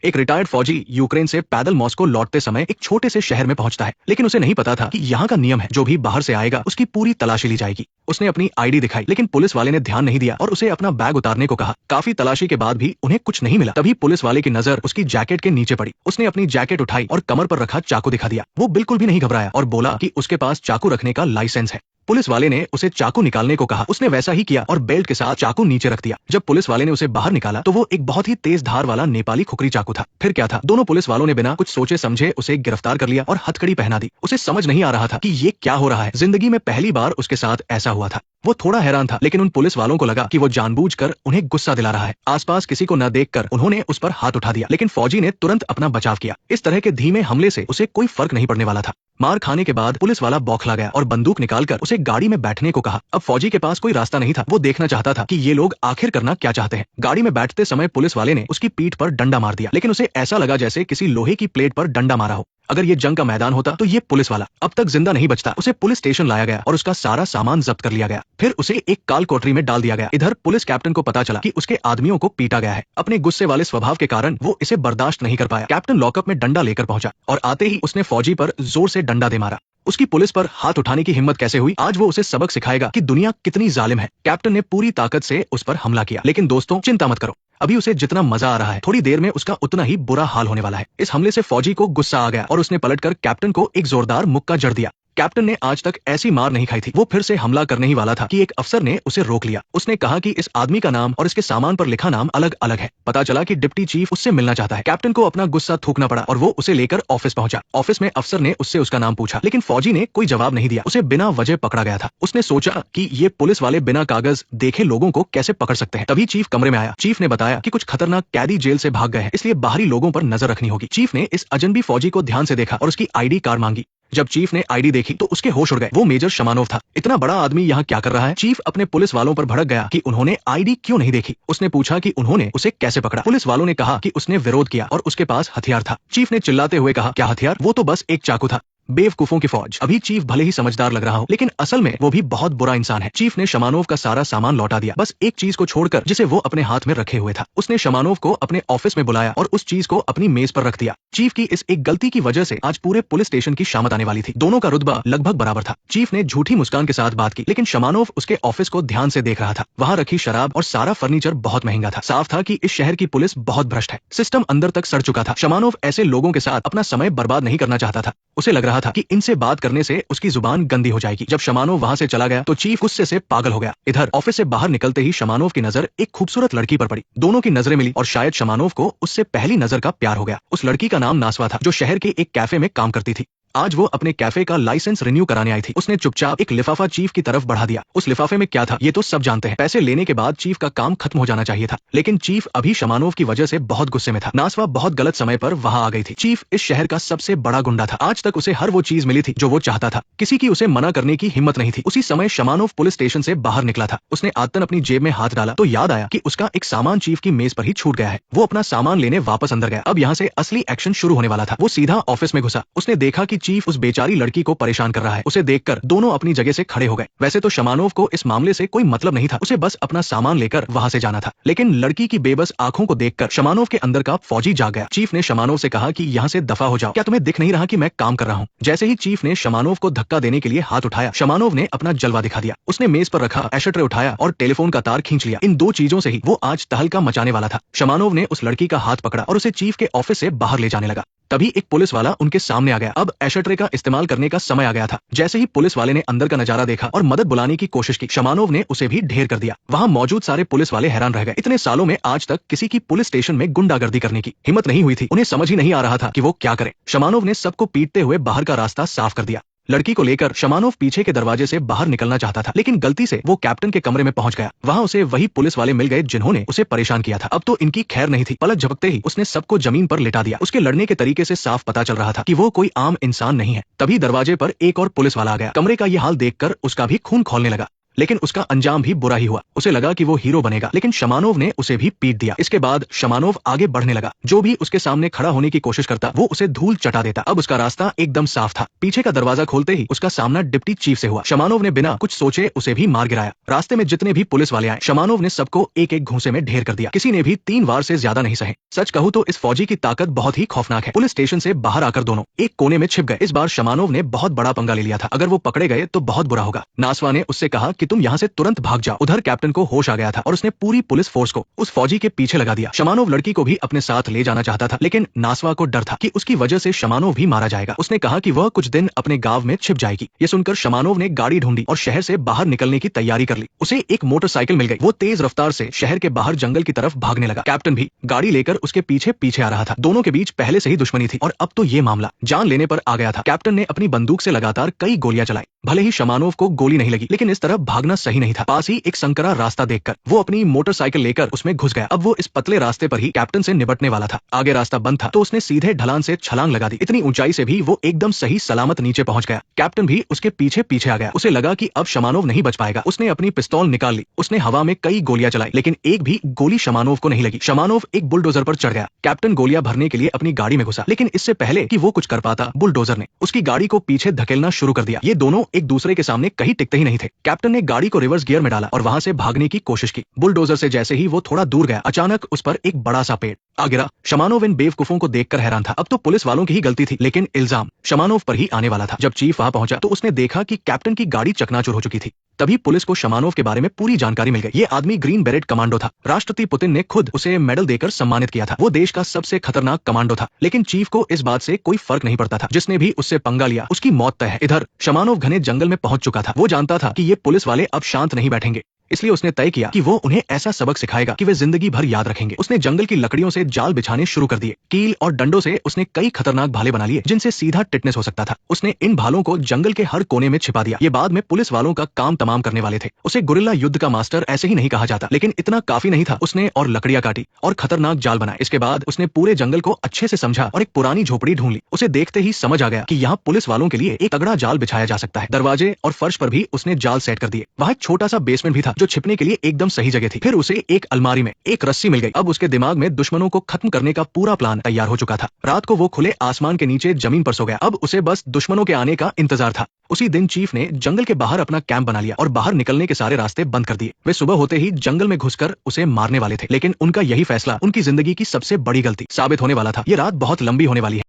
एक रिटायर्ड फौजी यूक्रेन से पैदल मॉस्को लौटते समय एक छोटे से शहर में पहुंचता है, लेकिन उसे नहीं पता था कि यहाँ का नियम है, जो भी बाहर से आएगा उसकी पूरी तलाशी ली जाएगी। उसने अपनी आईडी दिखाई, लेकिन पुलिस वाले ने ध्यान नहीं दिया और उसे अपना बैग उतारने को कहा। काफी तलाशी के बाद भी उन्हें कुछ नहीं मिला। तभी पुलिस वाले की नजर उसकी जैकेट के नीचे पड़ी। उसने अपनी जैकेट उठाई और कमर पर रखा चाकू दिखा दिया। वो बिल्कुल भी नहीं घबराया और बोला कि उसके पास चाकू रखने का लाइसेंस है। पुलिस वाले ने उसे चाकू निकालने को कहा। उसने वैसा ही किया और बेल्ट के साथ चाकू नीचे रख दिया। जब पुलिस वाले ने उसे बाहर निकाला तो वो एक बहुत ही तेज धार वाला नेपाली खुकरी चाकू था। फिर क्या था, दोनों पुलिस वालों ने बिना कुछ सोचे समझे उसे गिरफ्तार कर लिया और हथकड़ी पहना दी। उसे समझ नहीं आ रहा था कि ये क्या हो रहा है। जिंदगी में पहली बार उसके साथ ऐसा हुआ था। वो थोड़ा हैरान था, लेकिन उन पुलिस वालों को लगा कि वो जानबूझकर उन्हें गुस्सा दिला रहा है। आसपास किसी को न देखकर उन्होंने उस पर हाथ उठा दिया, लेकिन फौजी ने तुरंत अपना बचाव किया। इस तरह के धीमे हमले से उसे कोई फर्क नहीं पड़ने वाला था। मार खाने के बाद पुलिस वाला बौखला गया और बंदूक निकालकर उसे गाड़ी में बैठने को कहा। अब फौजी के पास कोई रास्ता नहीं था। वो देखना चाहता था कि ये लोग आखिर करना क्या चाहते हैं। गाड़ी में बैठते समय पुलिस वाले ने उसकी पीठ पर डंडा मार दिया, लेकिन उसे ऐसा लगा जैसे किसी लोहे की प्लेट पर डंडा मारा हो। अगर ये जंग का मैदान होता तो ये पुलिस वाला अब तक जिंदा नहीं बचता। उसे पुलिस स्टेशन लाया गया और उसका सारा सामान जब्त कर लिया गया। फिर उसे एक काल कोठरी में डाल दिया गया। इधर पुलिस कैप्टन को पता चला कि उसके आदमियों को पीटा गया है। अपने गुस्से वाले स्वभाव के कारण वो इसे बर्दाश्त नहीं कर पाया। कैप्टन लॉकअप में डंडा लेकर पहुंचा और आते ही उसने फौजी पर जोर से डंडा दे मारा। उसकी पुलिस पर हाथ उठाने की हिम्मत कैसे हुई? आज वो उसे सबक सिखाएगा कि दुनिया कितनी जालिम है। कैप्टन ने पूरी ताकत से उस पर हमला किया, लेकिन दोस्तों चिंता मत करो, अभी उसे जितना मजा आ रहा है, थोड़ी देर में उसका उतना ही बुरा हाल होने वाला है। इस हमले से फौजी को गुस्सा आ गया और उसने पलटकर कैप्टन को एक जोरदार मुक्का जड़ दिया। कैप्टन ने आज तक ऐसी मार नहीं खाई थी। वो फिर से हमला करने ही वाला था कि एक अफसर ने उसे रोक लिया। उसने कहा कि इस आदमी का नाम और इसके सामान पर लिखा नाम अलग अलग है। पता चला कि डिप्टी चीफ उससे मिलना चाहता है। कैप्टन को अपना गुस्सा थूकना पड़ा और वो उसे लेकर ऑफिस पहुंचा। ऑफिस में अफसर ने उससे उसका नाम पूछा, लेकिन फौजी ने कोई जवाब नहीं दिया। उसे बिना वजह पकड़ा गया था। उसने सोचा कि ये पुलिस वाले बिना कागज देखे लोगों को कैसे पकड़ सकते हैं। तभी चीफ कमरे में आया। चीफ ने बताया कि कुछ खतरनाक कैदी जेल से भाग गए हैं, इसलिए बाहरी लोगों पर नजर रखनी होगी। चीफ ने इस अजनबी फौजी को ध्यान से देखा और उसकी आईडी कार्ड मांगी। जब चीफ ने आईडी देखी तो उसके होश उड़ गए। वो मेजर शमानोव था। इतना बड़ा आदमी यहाँ क्या कर रहा है? चीफ अपने पुलिस वालों पर भड़क गया कि उन्होंने आईडी क्यों नहीं देखी। उसने पूछा कि उन्होंने उसे कैसे पकड़ा। पुलिस वालों ने कहा कि उसने विरोध किया और उसके पास हथियार था। चीफ ने चिल्लाते हुए कहा, क्या हथियार? वो तो बस एक चाकू था। बेवकूफों की फौज। अभी चीफ भले ही समझदार लग रहा हो, लेकिन असल में वो भी बहुत बुरा इंसान है। चीफ ने शमानोव का सारा सामान लौटा दिया, बस एक चीज को छोड़कर जिसे वो अपने हाथ में रखे हुए था। उसने शमानोव को अपने ऑफिस में बुलाया और उस चीज को अपनी मेज पर रख दिया। चीफ की इस एक गलती की वजह से आज पूरे पुलिस स्टेशन की शामत आने वाली थी। दोनों का रुतबा लगभग बराबर था। चीफ ने झूठी मुस्कान के साथ बात की, लेकिन शमानोव उसके ऑफिस को ध्यान से देख रहा था। वहाँ रखी शराब और सारा फर्नीचर बहुत महंगा था। साफ था कि इस शहर की पुलिस बहुत भ्रष्ट है। सिस्टम अंदर तक सड़ चुका था। शमानोव ऐसे लोगों के साथ अपना समय बर्बाद नहीं करना चाहता था। उसे लग रहा था कि इनसे बात करने से उसकी जुबान गंदी हो जाएगी। जब शमानोव वहां से चला गया तो चीफ गुस्से से पागल हो गया। इधर ऑफिस से बाहर निकलते ही शमानोव की नजर एक खूबसूरत लड़की पर पड़ी। दोनों की नजरें मिली और शायद शमानोव को उससे पहली नजर का प्यार हो गया। उस लड़की का नाम नासवा था, जो शहर के एक कैफे में काम करती थी। आज वो अपने कैफे का लाइसेंस रिन्यू कराने आई थी। उसने चुपचाप एक लिफाफा चीफ की तरफ बढ़ा दिया। उस लिफाफे में क्या था ये तो सब जानते हैं। पैसे लेने के बाद चीफ का काम खत्म हो जाना चाहिए था, लेकिन चीफ अभी शमानोव की वजह से बहुत गुस्से में था। नासवा बहुत गलत समय पर वहां आ गई थी। चीफ इस शहर का सबसे बड़ा गुंडा था। आज तक उसे हर वो चीज मिली थी जो वो चाहता था। किसी की उसे मना करने की हिम्मत नहीं थी। उसी समय शमानोव पुलिस स्टेशन से बाहर निकला था। उसने आदतन अपनी जेब में हाथ डाला तो याद आया कि उसका एक सामान चीफ की मेज पर ही छूट गया है। वो अपना सामान लेने वापस अंदर गया। अब यहाँ से असली एक्शन शुरू होने वाला था। वो सीधा ऑफिस में घुसा। उसने देखा कि चीफ उस बेचारी लड़की को परेशान कर रहा है। उसे देखकर दोनों अपनी जगह से खड़े हो गए। वैसे तो शमानोव को इस मामले से कोई मतलब नहीं था। उसे बस अपना सामान लेकर वहां से जाना था, लेकिन लड़की की बेबस आंखों को देखकर शमानोव के अंदर का फौजी जाग गया। चीफ ने शमानोव से कहा कि यहाँ से दफा हो जाओ। क्या तुम्हें दिख नहीं रहा कि मैं काम कर रहा हूँ? जैसे ही चीफ ने शमानोव को धक्का देने के लिए हाथ उठाया, शमानोव ने अपना जलवा दिखा दिया। उसने मेज पर रखा एशट्रे उठाया और टेलीफोन का तार खींच लिया। इन दो चीजों से ही वो आज तहलका मचाने वाला था। शमानोव ने उस लड़की का हाथ पकड़ा और उसे चीफ के ऑफिस से बाहर ले जाने लगा। तभी एक पुलिस वाला उनके सामने आ गया। अब एशट्रे का इस्तेमाल करने का समय आ गया था। जैसे ही पुलिस वाले ने अंदर का नजारा देखा और मदद बुलाने की कोशिश की, शमानोव ने उसे भी ढेर कर दिया। वहां मौजूद सारे पुलिस वाले हैरान रह गए। इतने सालों में आज तक किसी की पुलिस स्टेशन में गुंडागर्दी करने की हिम्मत नहीं हुई थी। उन्हें समझ ही नहीं आ रहा था कि वो क्या करें। शमानोव ने सबको पीटते हुए बाहर का रास्ता साफ कर दिया। लड़की को लेकर शमानोव पीछे के दरवाजे से बाहर निकलना चाहता था, लेकिन गलती से वो कैप्टन के कमरे में पहुंच गया। वहां उसे वही पुलिस वाले मिल गए जिन्होंने उसे परेशान किया था। अब तो इनकी खैर नहीं थी। पलक झपकते ही उसने सबको जमीन पर लिटा दिया। उसके लड़ने के तरीके से साफ पता चल रहा था कि वो कोई आम इंसान नहीं है। तभी दरवाजे पर एक और पुलिस वाला आ गया। कमरे का ये हाल देखकर उसका भी खून खौलने लगा। लेकिन उसका अंजाम भी बुरा ही हुआ। उसे लगा कि वो हीरो बनेगा, लेकिन शमानोव ने उसे भी पीट दिया। इसके बाद शमानोव आगे बढ़ने लगा। जो भी उसके सामने खड़ा होने की कोशिश करता वो उसे धूल चटा देता। अब उसका रास्ता एकदम साफ था। पीछे का दरवाजा खोलते ही उसका सामना डिप्टी चीफ से हुआ। शमानोव ने बिना कुछ सोचे उसे भी मार गिराया। रास्ते में जितने भी पुलिस वाले आए, शमानोव ने सबको एक एक घूंसे में ढेर कर दिया। किसी ने भी 3 वार से ज्यादा नहीं सहे। सच कहूं तो इस फौजी की ताकत बहुत ही खौफनाक है। पुलिस स्टेशन से बाहर आकर दोनों एक कोने में छिप गए। इस बार शमानोव ने बहुत बड़ा पंगा ले लिया था। अगर वो पकड़े गए तो बहुत बुरा होगा। नासवा ने उससे कहा कि तुम यहाँ से तुरंत भाग जाओ। उधर कैप्टन को होश आ गया था और उसने पूरी पुलिस फोर्स को उस फौजी के पीछे लगा दिया। शमानोव लड़की को भी अपने साथ ले जाना चाहता था, लेकिन नासवा को डर था कि उसकी वजह से शमानोव भी मारा जाएगा। उसने कहा कि वह कुछ दिन अपने गांव में छिप जाएगी। ये सुनकर शमानोव ने गाड़ी ढूंढी और शहर से बाहर निकलने की तैयारी कर ली। उसे एक मोटरसाइकिल मिल गई। वो तेज रफ्तार से शहर के बाहर जंगल की तरफ भागने लगा। कैप्टन भी गाड़ी लेकर उसके पीछे पीछे आ रहा था। दोनों के बीच पहले से ही दुश्मनी थी और अब तो ये मामला जान लेने पर आ गया था। कैप्टन ने अपनी बंदूक से लगातार कई गोलियां चलाई। भले ही शमानोव को गोली नहीं लगी, लेकिन इस तरह भागना सही नहीं था। पास ही एक संकरा रास्ता देखकर वो अपनी मोटरसाइकिल लेकर उसमें घुस गया। अब वो इस पतले रास्ते पर ही कैप्टन से निपटने वाला था। आगे रास्ता बंद था तो उसने सीधे ढलान से छलांग लगा दी। इतनी ऊंचाई से भी वो एकदम सही सलामत नीचे पहुंच गया। कैप्टन भी उसके पीछे पीछे आ गया। उसे लगा कि अब शमानोव नहीं बच पाएगा। उसने अपनी पिस्तौल निकाल ली। उसने हवा में कई गोलियां चलाई, लेकिन एक भी गोली शमानोव को नहीं लगी। शमानोव एक बुलडोजर पर चढ़ गया। कैप्टन गोलियां भरने के लिए अपनी गाड़ी में घुसा, लेकिन इससे पहले कि वो कुछ कर पाता, बुलडोजर ने उसकी गाड़ी को पीछे धकेलना शुरू कर दिया। ये दोनों एक दूसरे के सामने कहीं टिकते ही नहीं थे। कैप्टन ने गाड़ी को रिवर्स गियर में डाला और वहां से भागने की कोशिश की। बुलडोजर से जैसे ही वो थोड़ा दूर गया, अचानक उस पर एक बड़ा सा पेड़ आ गिरा। शमानोव इन बेवकूफों को देखकर हैरान था। अब तो पुलिस वालों की ही गलती थी, लेकिन इल्जाम शमानोव पर ही आने वाला था। जब चीफ वहां पहुंचा तो उसने देखा कि कैप्टन की गाड़ी चकनाचूर हो चुकी थी। तभी पुलिस को शमानोव के बारे में पूरी जानकारी मिल गई। ये आदमी ग्रीन बेरेट कमांडो था। राष्ट्रपति पुतिन ने खुद उसे मेडल देकर सम्मानित किया था। वो देश का सबसे खतरनाक कमांडो था, लेकिन चीफ को इस बात से कोई फर्क नहीं पड़ता था। जिसने भी उससे पंगा लिया उसकी मौत तय है। इधर शमानोव घने जंगल में पहुंच चुका था। वो जानता था कि ये पुलिस वाले अब शांत नहीं बैठेंगे, इसलिए उसने तय किया कि वो उन्हें ऐसा सबक सिखाएगा कि वे जिंदगी भर याद रखेंगे। उसने जंगल की लकड़ियों से जाल बिछाने शुरू कर दिए। कील और डंडों से उसने कई खतरनाक भाले बना लिए, जिनसे सीधा टिटनेस हो सकता था। उसने इन भालों को जंगल के हर कोने में छिपा दिया। ये बाद में पुलिस वालों का काम तमाम करने वाले थे। उसे गुरिल्ला युद्ध का मास्टर ऐसे ही नहीं कहा जाता, लेकिन इतना काफी नहीं था। उसने और लकड़ियां काटी और खतरनाक जाल बनाए। इसके बाद उसने पूरे जंगल को अच्छे से समझा और एक पुरानी झोपड़ी ढूंढ ली। उसे देखते ही समझ आ गया कि यहाँ पुलिस वालों के लिए एक तगड़ा जाल बिछाया जा सकता है। दरवाजे और फर्श पर भी उसने जाल सेट कर दिए। वहाँ एक छोटा सा बेसमेंट भी था जो छिपने के लिए एकदम सही जगह थी। फिर उसे एक अलमारी में एक रस्सी मिल गई। अब उसके दिमाग में दुश्मनों को खत्म करने का पूरा प्लान तैयार हो चुका था। रात को वो खुले आसमान के नीचे जमीन पर सो गया। अब उसे बस दुश्मनों के आने का इंतजार था। उसी दिन चीफ ने जंगल के बाहर अपना कैंप बना लिया और बाहर निकलने के सारे रास्ते बंद कर दिए। वे सुबह होते ही जंगल में घुसकर उसे मारने वाले थे, लेकिन उनका यही फैसला उनकी जिंदगी की सबसे बड़ी गलती साबित होने वाला था। ये रात बहुत लंबी होने वाली है।